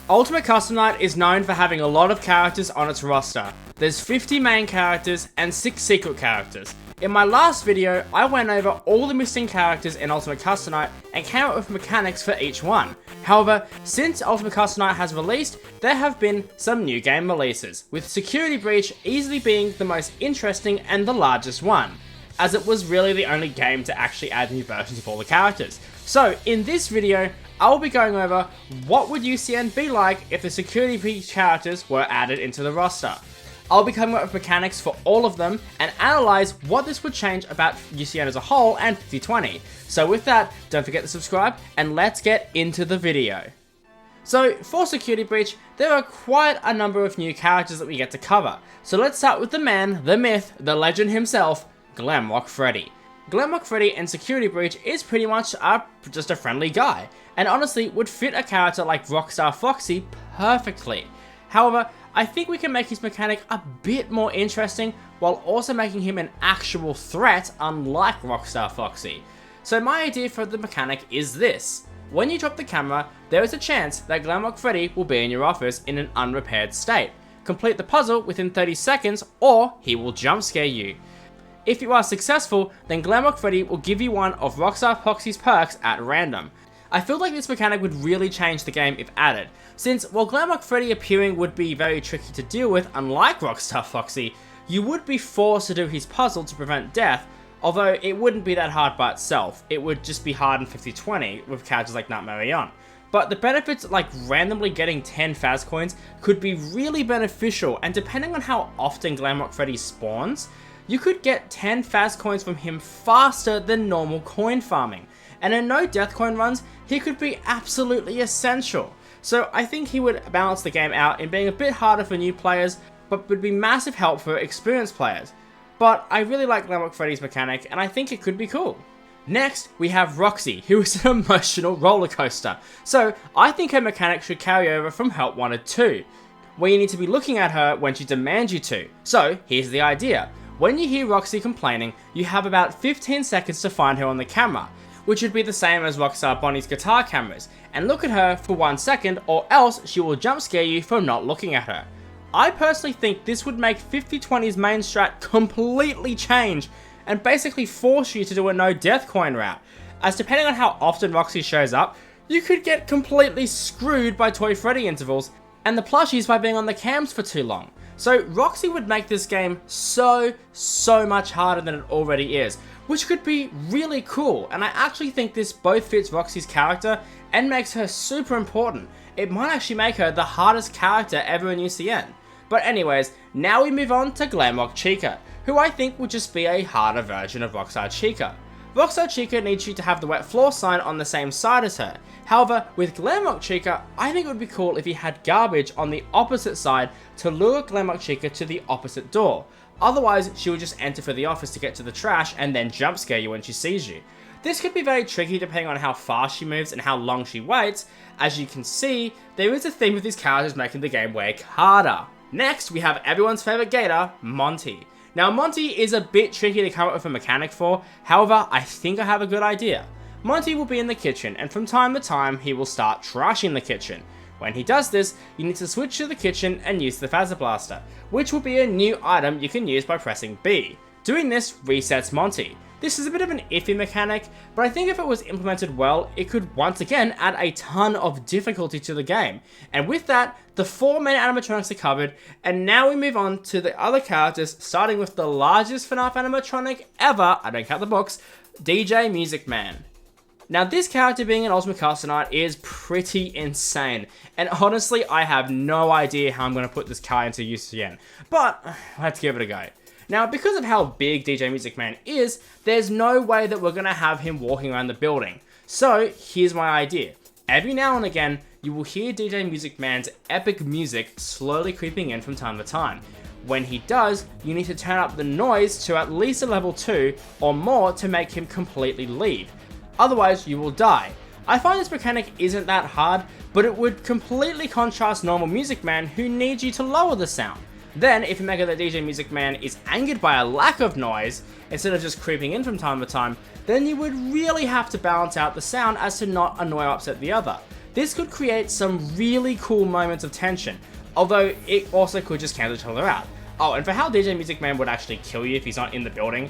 Ultimate Custom Night is known for having a lot of characters on its roster. There's 50 main characters and 6 secret characters. In my last video, I went over all the missing characters in Ultimate Custom Night and came up with mechanics for each one. However, since Ultimate Custom Night has released, there have been some new game releases, with Security Breach easily being the most interesting and the largest one, as it was really the only game to actually add new versions of all the characters. So, in this video, I will be going over what would UCN be like if the Security Breach characters were added into the roster. I'll be coming up with mechanics for all of them and analyze what this would change about UCN as a whole and 50/20. So with that, don't forget to subscribe and let's get into the video. So for Security Breach, there are quite a number of new characters that we get to cover. So let's start with the man, the myth, the legend himself, Glamrock Freddy. Glamrock Freddy in Security Breach is pretty much just a friendly guy, and honestly would fit a character like Rockstar Foxy perfectly. However, I think we can make his mechanic a bit more interesting while also making him an actual threat, unlike Rockstar Foxy. So my idea for the mechanic is this. When you drop the camera, there is a chance that Glamrock Freddy will be in your office in an unrepaired state. Complete the puzzle within 30 seconds or he will jump scare you. If you are successful, then Glamrock Freddy will give you one of Rockstar Foxy's perks at random. I feel like this mechanic would really change the game if added, since while Glamrock Freddy appearing would be very tricky to deal with, unlike Rockstar Foxy, you would be forced to do his puzzle to prevent death, although it wouldn't be that hard by itself. It would just be hard in 50/20 with characters like Nut Marion. But the benefits like randomly getting 10 Faz coins could be really beneficial, and depending on how often Glamrock Freddy spawns, you could get 10 Faz coins from him faster than normal coin farming. And in no death coin runs, he could be absolutely essential. So I think he would balance the game out in being a bit harder for new players, but would be massive help for experienced players. But I really like Glamrock Freddy's mechanic, and I think it could be cool. Next, we have Roxy, who is an emotional roller coaster. So I think her mechanic should carry over from Help Wanted 2, where you need to be looking at her when she demands you to. So here's the idea. When you hear Roxy complaining, you have about 15 seconds to find her on the camera, which would be the same as Rockstar Bonnie's guitar cameras, and look at her for 1 second or else she will jump scare you for not looking at her. I personally think this would make 50/20's main strat completely change and basically force you to do a no death coin route, as depending on how often Roxy shows up, you could get completely screwed by Toy Freddy intervals and the plushies by being on the cams for too long. So Roxy would make this game so much harder than it already is, which could be really cool, and I actually think this both fits Roxy's character and makes her super important. It might actually make her the hardest character ever in UCN. But anyways, now we move on to Glamrock Chica, who I think would just be a harder version of Rockstar Chica. Rockstar Chica needs you to have the wet floor sign on the same side as her. However, with Glamrock Chica, I think it would be cool if you had garbage on the opposite side to lure Glamrock Chica to the opposite door. Otherwise, she would just enter for the office to get to the trash and then jump scare you when she sees you. This could be very tricky depending on how fast she moves and how long she waits. As you can see, there is a theme with these characters making the game way harder. Next, we have everyone's favorite gator, Monty. Now, Monty is a bit tricky to come up with a mechanic for, however, I think I have a good idea. Monty will be in the kitchen, and from time to time, he will start trashing the kitchen. When he does this, you need to switch to the kitchen and use the Phaser Blaster, which will be a new item you can use by pressing B. Doing this resets Monty. This is a bit of an iffy mechanic, but I think if it was implemented well, it could once again add a ton of difficulty to the game. And with that, the 4 main animatronics are covered, and now we move on to the other characters, starting with the largest FNAF animatronic ever, I don't count the books, DJ Music Man. Now this character being an Ultimate Custom Night is pretty insane, and honestly I have no idea how I'm going to put this car into UCN, but let's give it a go. Now because of how big DJ Music Man is, there's no way that we're going to have him walking around the building. So here's my idea. Every now and again, you will hear DJ Music Man's epic music slowly creeping in from time to time. When he does, you need to turn up the noise to at least a level 2 or more to make him completely leave. Otherwise, you will die. I find this mechanic isn't that hard, but it would completely contrast normal Music Man who needs you to lower the sound. Then, if you make it that DJ Music Man is angered by a lack of noise, instead of just creeping in from time to time, then you would really have to balance out the sound as to not annoy or upset the other. This could create some really cool moments of tension, although it also could just cancel each other out. Oh, and for how DJ Music Man would actually kill you if he's not in the building,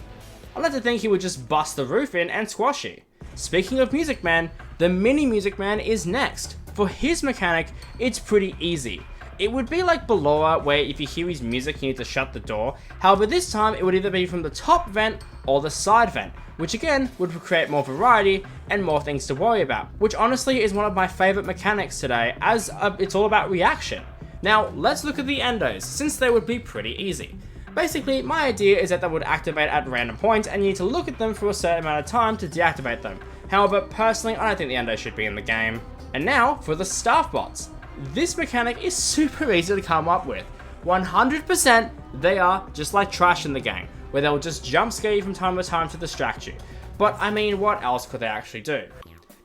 I like to think he would just bust the roof in and squash you. Speaking of Music Man, the Mini Music Man is next. For his mechanic, it's pretty easy. It would be like Ballora, where if you hear his music you need to shut the door. However, this time it would either be from the top vent or the side vent, which again would create more variety and more things to worry about, which honestly is one of my favourite mechanics today, as it's all about reaction. Now, let's look at the endos, since they would be pretty easy. Basically, my idea is that they would activate at random points and you need to look at them for a certain amount of time to deactivate them. However, personally, I don't think the endo should be in the game. And now, for the staff bots. This mechanic is super easy to come up with. 100% they are just like trash in the game, where they'll just jump scare you from time to time to distract you. But I mean, what else could they actually do?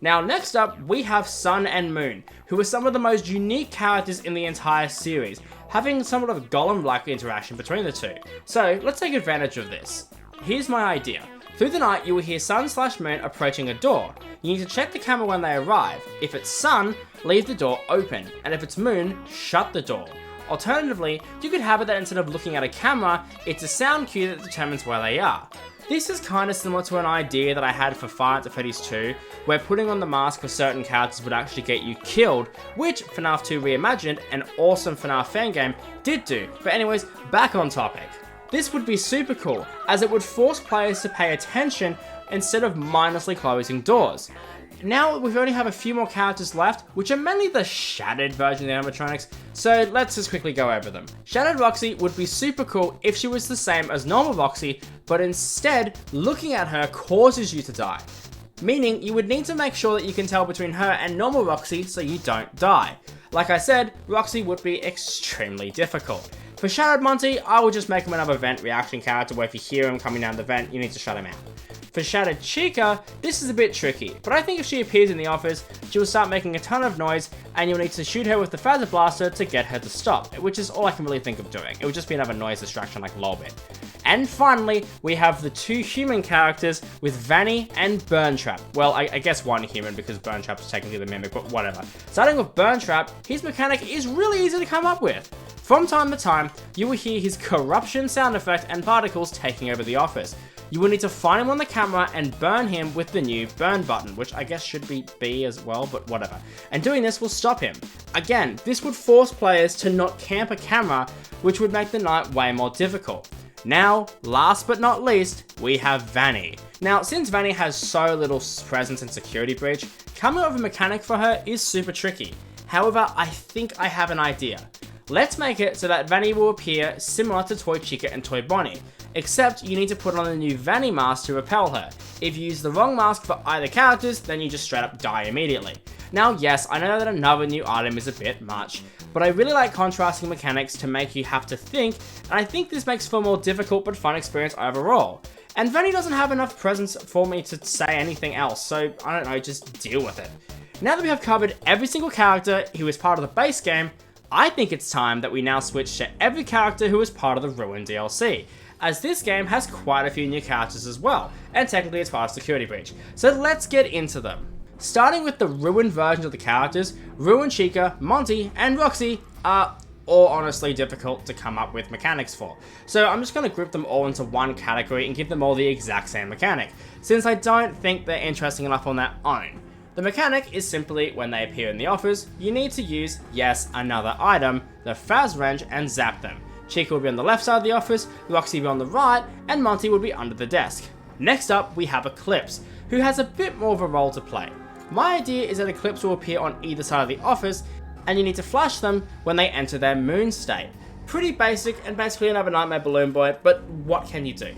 Now next up, we have Sun and Moon, who are some of the most unique characters in the entire series, having somewhat of a golem-like interaction between the two. So let's take advantage of this. Here's my idea. Through the night, you will hear Sun/Moon approaching a door. You need to check the camera when they arrive. If it's Sun, leave the door open, and if it's Moon, shut the door. Alternatively, you could have it that instead of looking at a camera, it's a sound cue that determines where they are. This is kind of similar to an idea that I had for Five Nights at Freddy's 2, where putting on the mask for certain characters would actually get you killed, which FNAF 2 Reimagined, an awesome FNAF fan game, did do. But anyways, back on topic. This would be super cool, as it would force players to pay attention instead of mindlessly closing doors. Now we only have a few more characters left, which are mainly the shattered version of the animatronics, so let's just quickly go over them. Shattered Roxy would be super cool if she was the same as normal Roxy, but instead, looking at her causes you to die. Meaning, you would need to make sure that you can tell between her and normal Roxy so you don't die. Like I said, Roxy would be extremely difficult. For Shattered Monty, I will just make him another vent reaction character where if you hear him coming down the vent, you need to shut him out. For Shattered Chica, this is a bit tricky, but I think if she appears in the office, she will start making a ton of noise, and you'll need to shoot her with the Phaser Blaster to get her to stop, which is all I can really think of doing. It would just be another noise distraction like Lolbit. And finally, we have the two human characters with Vanny and Burntrap. Well, I guess one human because Burntrap is technically the mimic, but whatever. Starting with Burntrap, his mechanic is really easy to come up with. From time to time, you will hear his corruption sound effect and particles taking over the office. You will need to find him on the camera and burn him with the new burn button, which I guess should be B as well, but whatever. And doing this will stop him. Again, this would force players to not camp a camera, which would make the night way more difficult. Now, last but not least, we have Vanny. Now, since Vanny has so little presence in Security Breach, coming up with a mechanic for her is super tricky. However, I think I have an idea. Let's make it so that Vanny will appear similar to Toy Chica and Toy Bonnie, except you need to put on a new Vanny mask to repel her. If you use the wrong mask for either characters, then you just straight up die immediately. Now yes, I know that another new item is a bit much, but I really like contrasting mechanics to make you have to think, and I think this makes for a more difficult but fun experience overall. And Vanny doesn't have enough presence for me to say anything else, so I don't know, just deal with it. Now that we have covered every single character who is part of the base game, I think it's time that we now switch to every character who is part of the Ruin DLC, as this game has quite a few new characters as well, and technically it's part of Security Breach. So let's get into them. Starting with the Ruin versions of the characters, Ruin Chica, Monty, and Roxy are all honestly difficult to come up with mechanics for. So I'm just going to group them all into one category and give them all the exact same mechanic, since I don't think they're interesting enough on their own. The mechanic is simply when they appear in the office, you need to use, yes, another item, the Phas Wrench, and zap them. Chica will be on the left side of the office, Roxy will be on the right, and Monty will be under the desk. Next up, we have Eclipse, who has a bit more of a role to play. My idea is that Eclipse will appear on either side of the office, and you need to flash them when they enter their moon state. Pretty basic and basically another Nightmare Balloon Boy, but what can you do?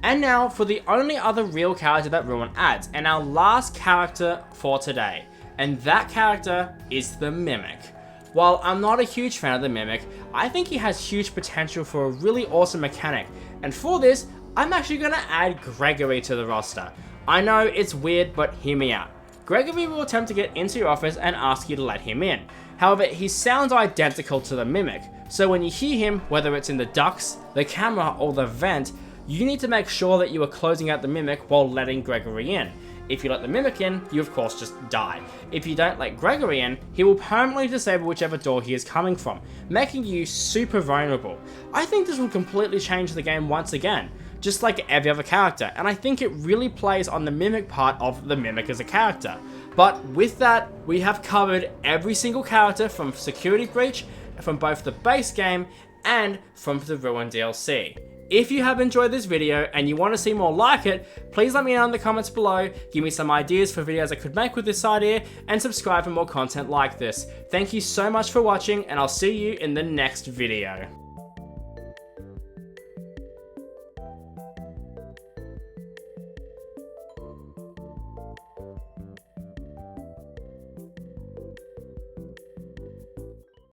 And now for the only other real character that Ruin adds, and our last character for today. And that character is the Mimic. While I'm not a huge fan of the Mimic, I think he has huge potential for a really awesome mechanic. And for this, I'm actually going to add Gregory to the roster. I know it's weird, but hear me out. Gregory will attempt to get into your office and ask you to let him in. However, he sounds identical to the Mimic, so when you hear him, whether it's in the ducts, the camera, or the vent, you need to make sure that you are closing out the Mimic while letting Gregory in. If you let the Mimic in, you of course just die. If you don't let Gregory in, he will permanently disable whichever door he is coming from, making you super vulnerable. I think this will completely change the game once again, just like every other character, and I think it really plays on the Mimic part of the Mimic as a character. But with that, we have covered every single character from Security Breach, from both the base game and from the Ruin DLC. If you have enjoyed this video and you want to see more like it, please let me know in the comments below, give me some ideas for videos I could make with this idea, and subscribe for more content like this. Thank you so much for watching, and I'll see you in the next video.